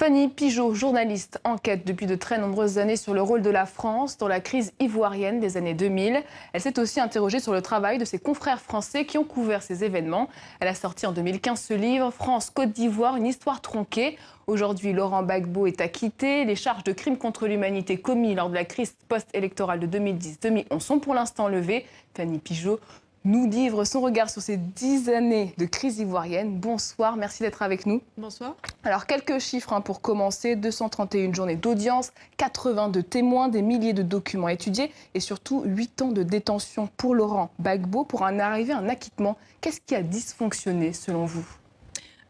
Fanny Pigeaud, journaliste, enquête depuis de très nombreuses années sur le rôle de la France dans la crise ivoirienne des années 2000. Elle s'est aussi interrogée sur le travail de ses confrères français qui ont couvert ces événements. Elle a sorti en 2015 ce livre, France-Côte d'Ivoire, une histoire tronquée. Aujourd'hui, Laurent Gbagbo est acquitté. Les charges de crimes contre l'humanité commis lors de la crise post-électorale de 2010-2011 sont pour l'instant levées. Fanny Pigeaud nous livre son regard sur ces 10 années de crise ivoirienne. Bonsoir, merci d'être avec nous. Bonsoir. Alors, quelques chiffres pour commencer. 231 journées d'audience, 82 témoins, des milliers de documents étudiés et surtout 8 ans de détention pour Laurent Gbagbo pour en arriver à un acquittement. Qu'est-ce qui a dysfonctionné selon vous ?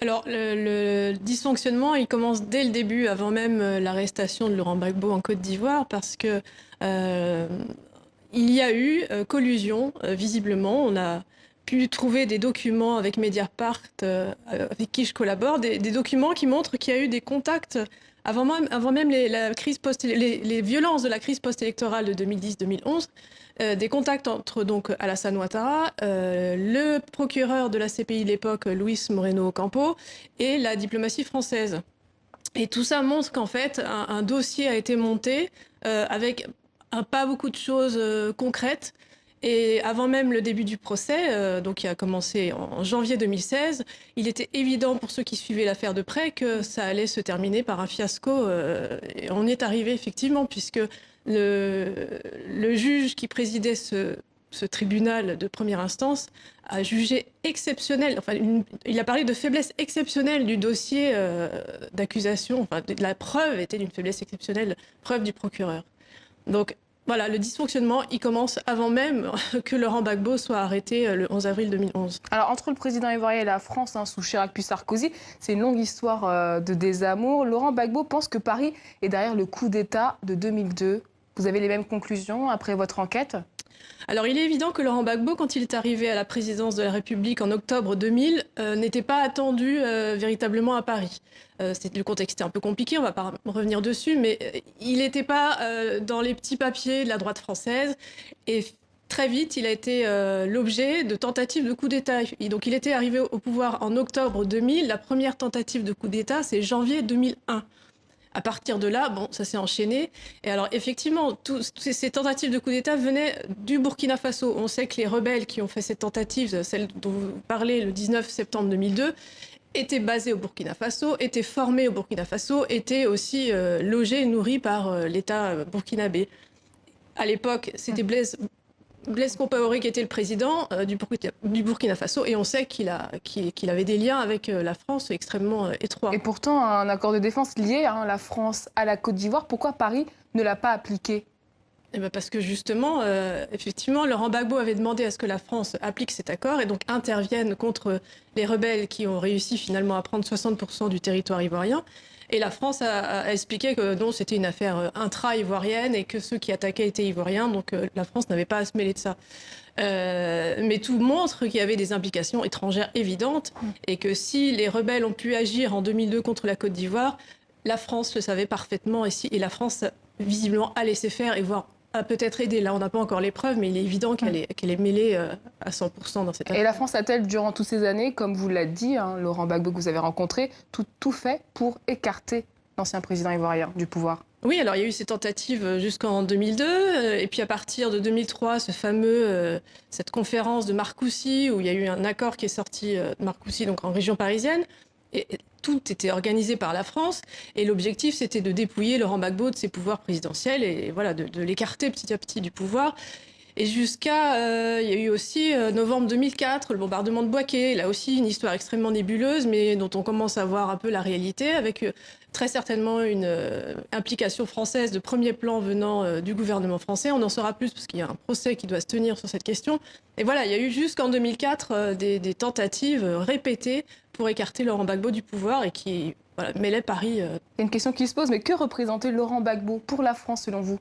Alors, le dysfonctionnement, il commence dès le début, avant même l'arrestation de Laurent Gbagbo en Côte d'Ivoire, parce que il y a eu collusion, visiblement. On a pu trouver des documents avec Mediapart, avec qui je collabore, des documents qui montrent qu'il y a eu des contacts avant même les violences de la crise post-électorale de 2010-2011, des contacts entre donc Alassane Ouattara, le procureur de la CPI de l'époque, Luis Moreno Ocampo, et la diplomatie française. Et tout ça montre qu'en fait, un dossier a été monté avec pas beaucoup de choses concrètes. Et avant même le début du procès, donc qui a commencé en janvier 2016, il était évident pour ceux qui suivaient l'affaire de près que ça allait se terminer par un fiasco. Et on y est arrivé effectivement, puisque le juge qui présidait ce tribunal de première instance a jugé exceptionnel, enfin, il a parlé de faiblesse exceptionnelle du dossier d'accusation, enfin, la preuve était d'une faiblesse exceptionnelle, preuve du procureur. Donc voilà, le dysfonctionnement, il commence avant même que Laurent Gbagbo soit arrêté le 11 avril 2011. Alors, entre le président ivoirien et la France, sous Chirac puis Sarkozy, c'est une longue histoire de désamour. Laurent Gbagbo pense que Paris est derrière le coup d'État de 2002. Vous avez les mêmes conclusions après votre enquête ? Alors, il est évident que Laurent Gbagbo, quand il est arrivé à la présidence de la République en octobre 2000, n'était pas attendu véritablement à Paris. Le contexte était un peu compliqué, on ne va pas revenir dessus, mais il n'était pas dans les petits papiers de la droite française. Et très vite, il a été l'objet de tentatives de coup d'État. Donc, il était arrivé au pouvoir en octobre 2000. La première tentative de coup d'État, c'est janvier 2001. À partir de là, bon, ça s'est enchaîné. Et alors, effectivement, toutes ces tentatives de coup d'État venaient du Burkina Faso. On sait que les rebelles qui ont fait cette tentative, celle dont vous parlez le 19 septembre 2002, étaient basés au Burkina Faso, étaient formés au Burkina Faso, étaient aussi logés et nourris par l'État burkinabé. À l'époque, c'était Blaise Compaoré qui était le président du Burkina Faso, et on sait qu'il avait des liens avec la France extrêmement étroits. Et pourtant, un accord de défense lié la France à la Côte d'Ivoire, pourquoi Paris ne l'a pas appliqué ? Eh bien parce que justement, effectivement, Laurent Gbagbo avait demandé à ce que la France applique cet accord et donc intervienne contre les rebelles qui ont réussi finalement à prendre 60% du territoire ivoirien. Et la France a expliqué que non, c'était une affaire intra-ivoirienne et que ceux qui attaquaient étaient ivoiriens, donc la France n'avait pas à se mêler de ça. Mais tout montre qu'il y avait des implications étrangères évidentes et que si les rebelles ont pu agir en 2002 contre la Côte d'Ivoire, la France le savait parfaitement et la France visiblement a laissé faire et voire a peut-être aidé. Là, on n'a pas encore les preuves, mais il est évident qu'elle est mêlée à 100% dans cette affaire. Et la France a-t-elle, durant toutes ces années, comme vous l'a dit, Laurent Gbagbo que vous avez rencontré, tout fait pour écarter l'ancien président ivoirien du pouvoir ? Oui, alors il y a eu ces tentatives jusqu'en 2002, et puis à partir de 2003, cette conférence de Marcoussis, où il y a eu un accord qui est sorti de Marcoussis, donc en région parisienne, et tout était organisé par la France, et l'objectif c'était de dépouiller Laurent Gbagbo de ses pouvoirs présidentiels, et voilà, de l'écarter petit à petit du pouvoir. Et jusqu'à, il y a eu aussi novembre 2004, le bombardement de Bouaké, là aussi une histoire extrêmement nébuleuse, mais dont on commence à voir un peu la réalité, avec très certainement une implication française de premier plan venant du gouvernement français. On en saura plus parce qu'il y a un procès qui doit se tenir sur cette question. Et voilà, il y a eu jusqu'en 2004 des tentatives répétées pour écarter Laurent Gbagbo du pouvoir et qui mêlaient Paris. Il y a une question qui se pose, mais que représentait Laurent Gbagbo pour la France selon vous ?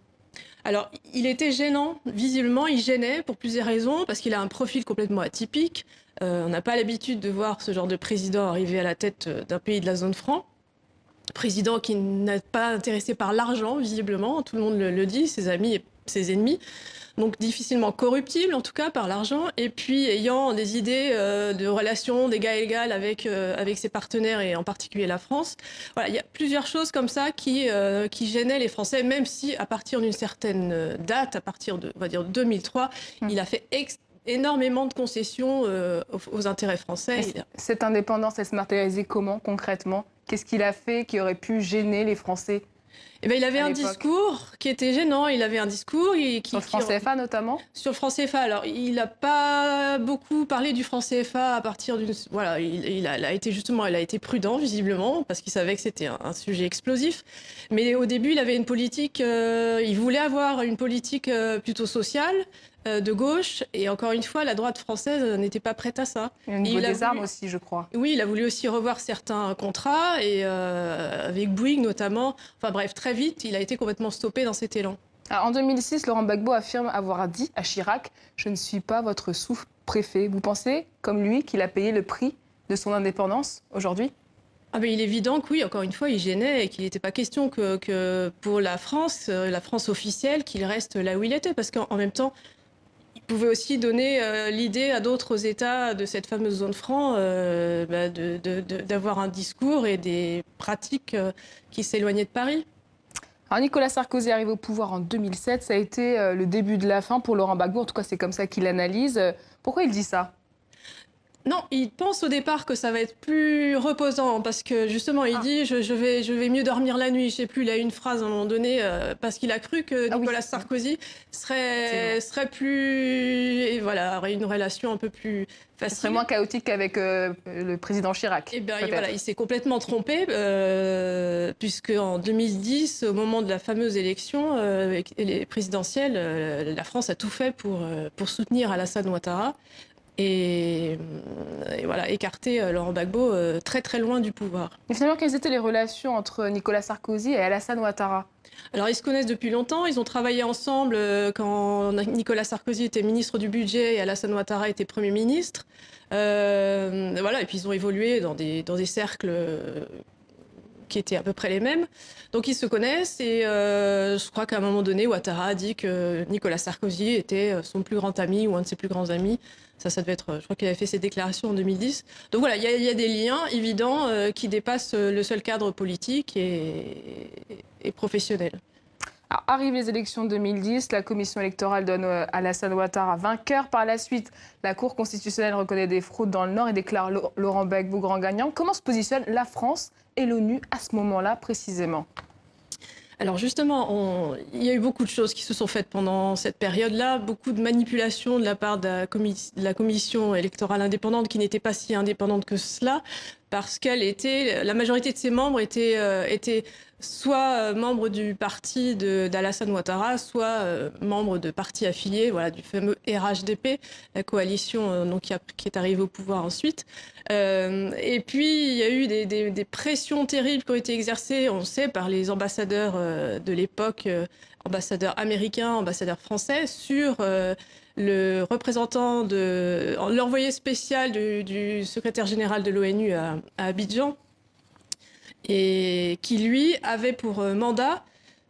Alors, il était gênant, visiblement, il gênait pour plusieurs raisons, parce qu'il a un profil complètement atypique. On n'a pas l'habitude de voir ce genre de président arriver à la tête d'un pays de la zone franc. Président qui n'est pas intéressé par l'argent, visiblement, tout le monde le dit, ses amis ses ennemis. Donc difficilement corruptible, en tout cas, par l'argent, et puis ayant des idées de relations d'égal à égal avec ses partenaires, et en particulier la France. Voilà, il y a plusieurs choses comme ça qui gênaient les Français, même si à partir d'une certaine date, à partir de, on va dire, 2003, il a fait énormément de concessions aux intérêts français. Cette indépendance, elle se matérialisait comment, concrètement? Qu'est-ce qu'il a fait qui aurait pu gêner les Français? Eh ben, il avait un discours qui était gênant. Il avait un discours sur le franc CFA notamment. Sur le franc CFA. Alors, il n'a pas beaucoup parlé du franc CFA à partir d'une. Voilà, il a été prudent visiblement parce qu'il savait que c'était un sujet explosif. Mais au début, il avait une politique. Il voulait avoir une politique plutôt sociale. De gauche, et encore une fois, la droite française n'était pas prête à ça. Et au niveau des armes aussi, je crois. Oui, il a voulu aussi revoir certains contrats, et avec Bouygues notamment. Enfin bref, très vite, il a été complètement stoppé dans cet élan. Alors, en 2006, Laurent Gbagbo affirme avoir dit à Chirac « Je ne suis pas votre sous-préfet ». Vous pensez, comme lui, qu'il a payé le prix de son indépendance aujourd'hui ? Ah ben, il est évident que oui, encore une fois, il gênait, et qu'il n'était pas question que pour la France officielle, qu'il reste là où il était, parce qu'en même temps, il pouvait aussi donner l'idée à d'autres États de cette fameuse zone franc d'avoir un discours et des pratiques qui s'éloignaient de Paris. Alors Nicolas Sarkozy arrive au pouvoir en 2007, ça a été le début de la fin pour Laurent Gbagbo, en tout cas c'est comme ça qu'il l'analyse. Pourquoi il dit ça ? Non, il pense au départ que ça va être plus reposant, parce que justement, il dit je vais mieux dormir la nuit. Je sais plus, il a une phrase à un moment donné, parce qu'il a cru que Nicolas Sarkozy serait plus, et voilà, aurait une relation un peu plus facile. Ce serait moins chaotique qu'avec le président Chirac. Et bien voilà, il s'est complètement trompé, puisque en 2010, au moment de la fameuse élection présidentielle, la France a tout fait pour soutenir Alassane Ouattara. Et voilà, écarter Laurent Gbagbo très très loin du pouvoir. Et finalement, quelles étaient les relations entre Nicolas Sarkozy et Alassane Ouattara ? Alors, ils se connaissent depuis longtemps. Ils ont travaillé ensemble quand Nicolas Sarkozy était ministre du Budget et Alassane Ouattara était Premier ministre. Voilà, et puis ils ont évolué dans des cercles qui étaient à peu près les mêmes. Donc ils se connaissent, et je crois qu'à un moment donné, Ouattara a dit que Nicolas Sarkozy était son plus grand ami ou un de ses plus grands amis. Ça devait être, je crois qu'il avait fait ses déclarations en 2010. Donc voilà, il y a des liens évidents qui dépassent le seul cadre politique et professionnel. Alors, arrivent les élections de 2010, la commission électorale donne Alassane Ouattara vainqueur. Par la suite, la Cour constitutionnelle reconnaît des fraudes dans le Nord et déclare Laurent Gbagbo grand gagnant. Comment se positionnent la France et l'ONU à ce moment-là précisément ? Alors justement, il y a eu beaucoup de choses qui se sont faites pendant cette période-là, beaucoup de manipulations de la part de la commission électorale indépendante, qui n'était pas si indépendante que cela, parce la majorité de ses membres étaient soit membres du parti d'Alassane Ouattara, soit membres de partis affiliés, voilà, du fameux RHDP, la coalition qui est arrivée au pouvoir ensuite. Et puis, il y a eu des pressions terribles qui ont été exercées, on sait, par les ambassadeurs de l'époque, ambassadeurs américains, ambassadeurs français, sur le représentant l'envoyé spécial du secrétaire général de l'ONU à Abidjan, et qui, lui, avait pour mandat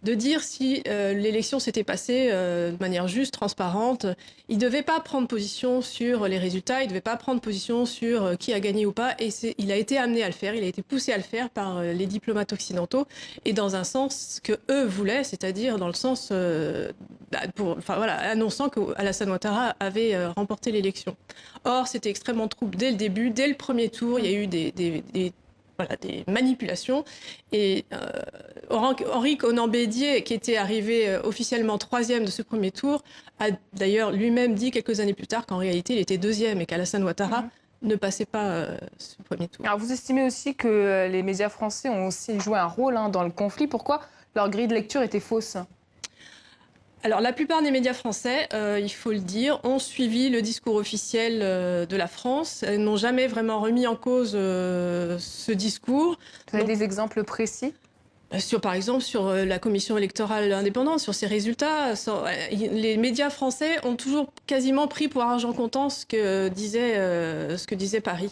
de dire si l'élection s'était passée de manière juste, transparente. Il ne devait pas prendre position sur les résultats, il ne devait pas prendre position sur qui a gagné ou pas, et il a été amené à le faire, il a été poussé à le faire par les diplomates occidentaux, et dans un sens que eux voulaient, c'est-à-dire dans le sens annonçant qu'Alassane Ouattara avait remporté l'élection. Or, c'était extrêmement trouble dès le début, dès le premier tour, il y a eu des manipulations. Et Henri Konan Bédier, qui était arrivé officiellement 3e de ce premier tour, a d'ailleurs lui-même dit quelques années plus tard qu'en réalité il était 2e et qu'Alassane Ouattara ne passait pas ce premier tour. Alors vous estimez aussi que les médias français ont aussi joué un rôle dans le conflit. Pourquoi leur grille de lecture était fausse ? Alors, la plupart des médias français, il faut le dire, ont suivi le discours officiel de la France. Elles n'ont jamais vraiment remis en cause ce discours. Vous avez des exemples précis ? Par exemple, sur la commission électorale indépendante, sur ses résultats, les médias français ont toujours quasiment pris pour argent comptant ce que disait Paris.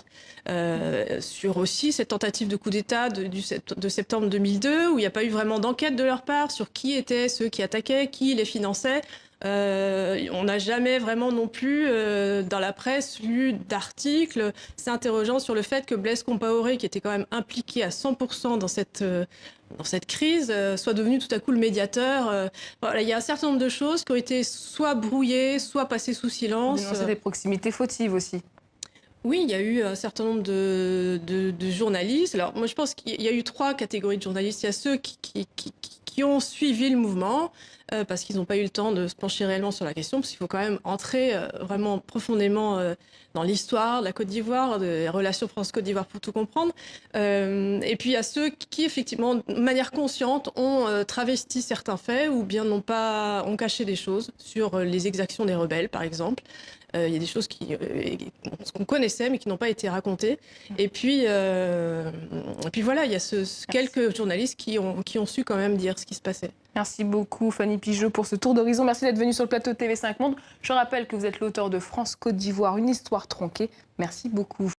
Sur aussi cette tentative de coup d'État de septembre 2002, où il n'y a pas eu vraiment d'enquête de leur part sur qui étaient ceux qui attaquaient, qui les finançait. On n'a jamais vraiment non plus, dans la presse, lu d'articles s'interrogeant sur le fait que Blaise Compaoré, qui était quand même impliqué à 100% dans cette crise, soit devenu tout à coup le médiateur. Voilà, il y a un certain nombre de choses qui ont été soit brouillées, soit passées sous silence. Dénoncer des proximités fautives aussi. Oui, il y a eu un certain nombre de journalistes. Alors moi je pense qu'il y a eu 3 catégories de journalistes. Il y a ceux qui ont suivi le mouvement parce qu'ils n'ont pas eu le temps de se pencher réellement sur la question, parce qu'il faut quand même entrer vraiment profondément dans l'histoire de la Côte d'Ivoire, des relations France-Côte d'Ivoire pour tout comprendre. Et puis il y a ceux qui, effectivement, de manière consciente, ont travesti certains faits ou bien ont caché des choses sur les exactions des rebelles, par exemple. Il y a des choses qu'on connaissait mais qui n'ont pas été racontées. Et puis voilà, il y a quelques journalistes qui ont su quand même dire ce qui se passait. Merci beaucoup Fanny Pigeaud pour ce tour d'horizon. Merci d'être venue sur le plateau de TV5 Monde. Je rappelle que vous êtes l'auteur de France-Côte d'Ivoire, une histoire tronquée. Merci beaucoup.